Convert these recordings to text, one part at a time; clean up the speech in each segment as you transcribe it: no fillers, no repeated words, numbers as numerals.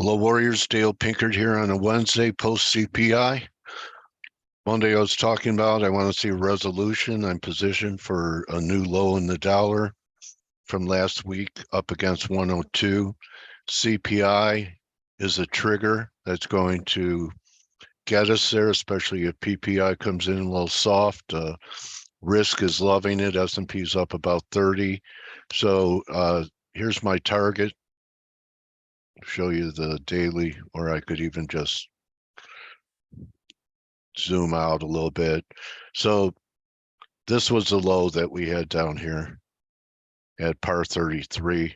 Hello, Warriors. Dale Pinkard here on a Wednesday post-CPI. Monday I was talking about I want to see a resolution. I'm positioned for a new low in the dollar from last week up against 102. CPI is a trigger that's going to get us there, especially if PPI comes in a little soft. Risk is loving it. S&P's up about 30. So here's my target. Show you the daily, or I could even just zoom out a little bit. So this was the low that we had down here at par 33.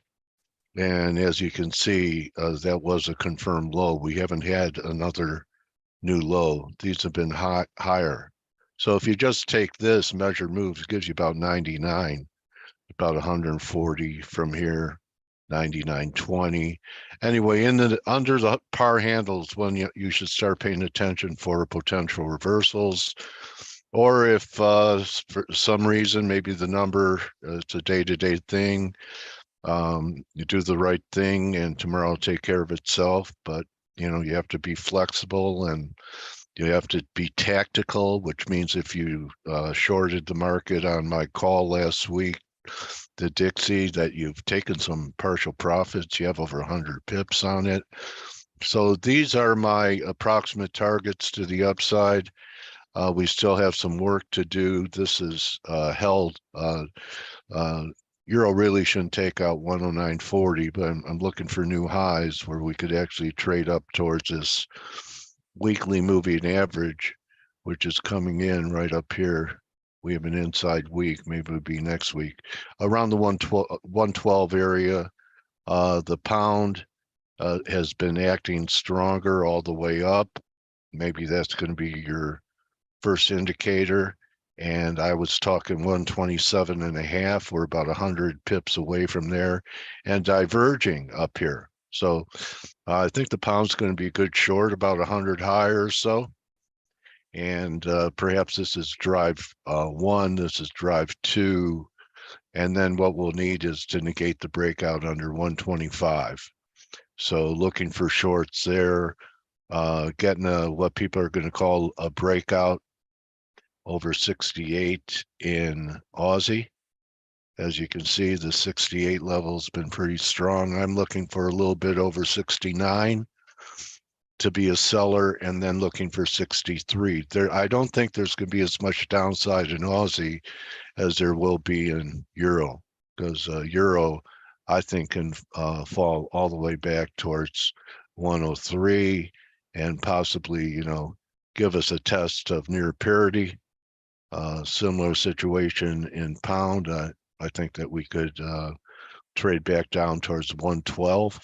And as you can see, that was a confirmed low. We haven't had another new low. These have been higher. So if you just take this measured moves, it gives you about 99, about 140 from here. 99.20. Anyway, under the par handles when you should start paying attention for potential reversals, or if for some reason maybe the number it's a day-to-day thing, you do the right thing and tomorrow will take care of itself. But you know, you have to be flexible and you have to be tactical, which means if you shorted the market on my call last week, the Dixie, that you've taken some partial profits, you have over 100 pips on it. So these are my approximate targets to the upside. We still have some work to do. This is held. Euro really shouldn't take out 109.40, but I'm looking for new highs where we could actually trade up towards this weekly moving average, which is coming in right up here. We have an inside week, maybe it would be next week, around the 112 area. The pound has been acting stronger all the way up. Maybe that's going to be your first indicator. And I was talking 127.5. We're about 100 pips away from there and diverging up here. So I think the pound's going to be a good short, about 100 higher or so. And perhaps this is drive 1, this is drive 2, and then what we'll need is to negate the breakout under 125. So looking for shorts there, getting what people are going to call a breakout over 68 in Aussie. As you can see, the 68 level's been pretty strong. I'm looking for a little bit over 69 to be a seller, and then looking for 63. I don't think there's going to be as much downside in Aussie as there will be in Euro, because Euro, I think, can fall all the way back towards 103 and possibly, you know, give us a test of near parity. Similar situation in pound. I think that we could trade back down towards 112.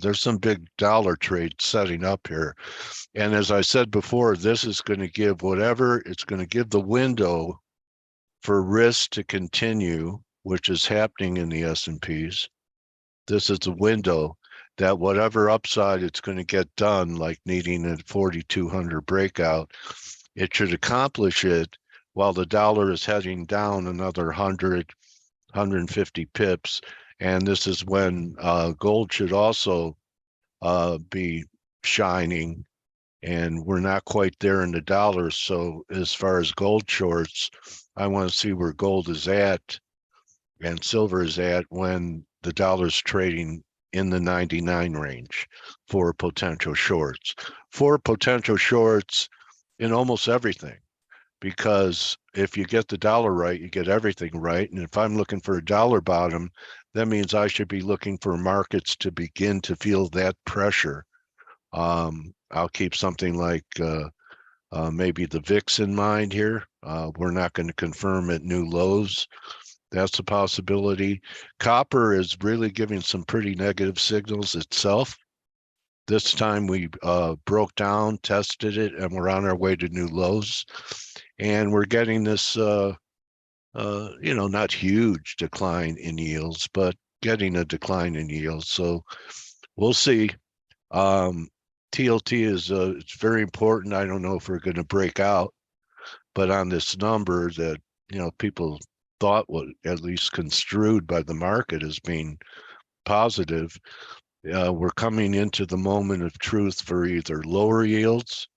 There's some big dollar trades setting up here. And as I said before, this is going to give whatever, it's going to give the window for risk to continue, which is happening in the S&Ps. This is a window that whatever upside it's going to get done, like needing a 4,200 breakout, it should accomplish it while the dollar is heading down another 100, 150 pips. And this is when gold should also be shining, and we're not quite there in the dollars. So as far as gold shorts, I want to see where gold is at and silver is at when the dollar's trading in the 99 range for potential shorts. For potential shorts in almost everything, because if you get the dollar right, you get everything right. And if I'm looking for a dollar bottom, that means I should be looking for markets to begin to feel that pressure. I'll keep something like maybe the VIX in mind here. We're not going to confirm at new lows. That's a possibility. Copper is really giving some pretty negative signals itself. This time we broke down, tested it, and we're on our way to new lows. And we're getting this, you know, not huge decline in yields, but getting a decline in yields. So we'll see. TLT is it's very important. I don't know if we're going to break out, but on this number that, you know, people thought was at least construed by the market as being positive, we're coming into the moment of truth for either lower yields,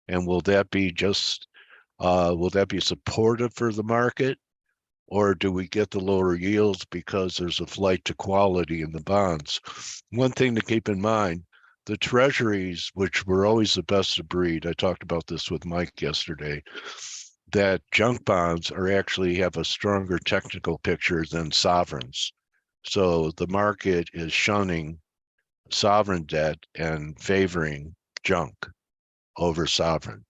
and will that be supportive for the market, or do we get the lower yields because there's a flight to quality in the bonds? One thing to keep in mind, the treasuries, which were always the best of breed, I talked about this with Mike yesterday, that junk bonds actually have a stronger technical picture than sovereigns. So the market is shunning sovereign debt and favoring junk over sovereign.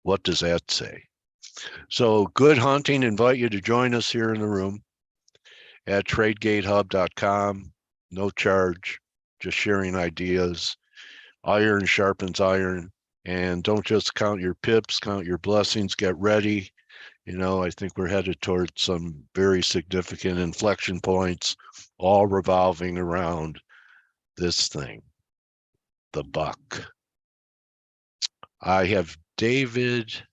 What does that say? So good hunting. Invite you to join us here in the room at TradeGATEHub.com. No charge, just sharing ideas. Iron sharpens iron. And don't just count your pips, count your blessings. Get ready. You know, I think we're headed towards some very significant inflection points, all revolving around this thing, the buck. I have David's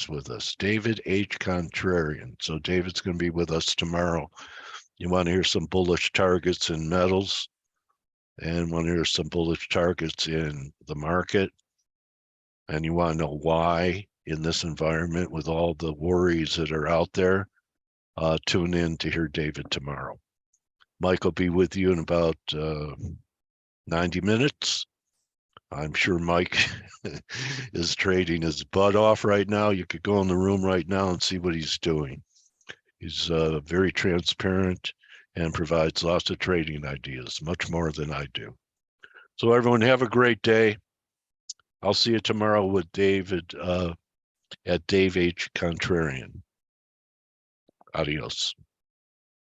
with us, David H. Contrarian. So David's going to be with us tomorrow. You want to hear some bullish targets in metals and want to hear some bullish targets in the market. And you want to know why in this environment with all the worries that are out there. Tune in to hear David tomorrow. Mike will be with you in about 90 minutes. I'm sure Mike is trading his butt off right now. You could go in the room right now and see what he's doing. He's very transparent and provides lots of trading ideas, much more than I do. So everyone have a great day. I'll see you tomorrow with David at Dave H. Contrarian. Adios.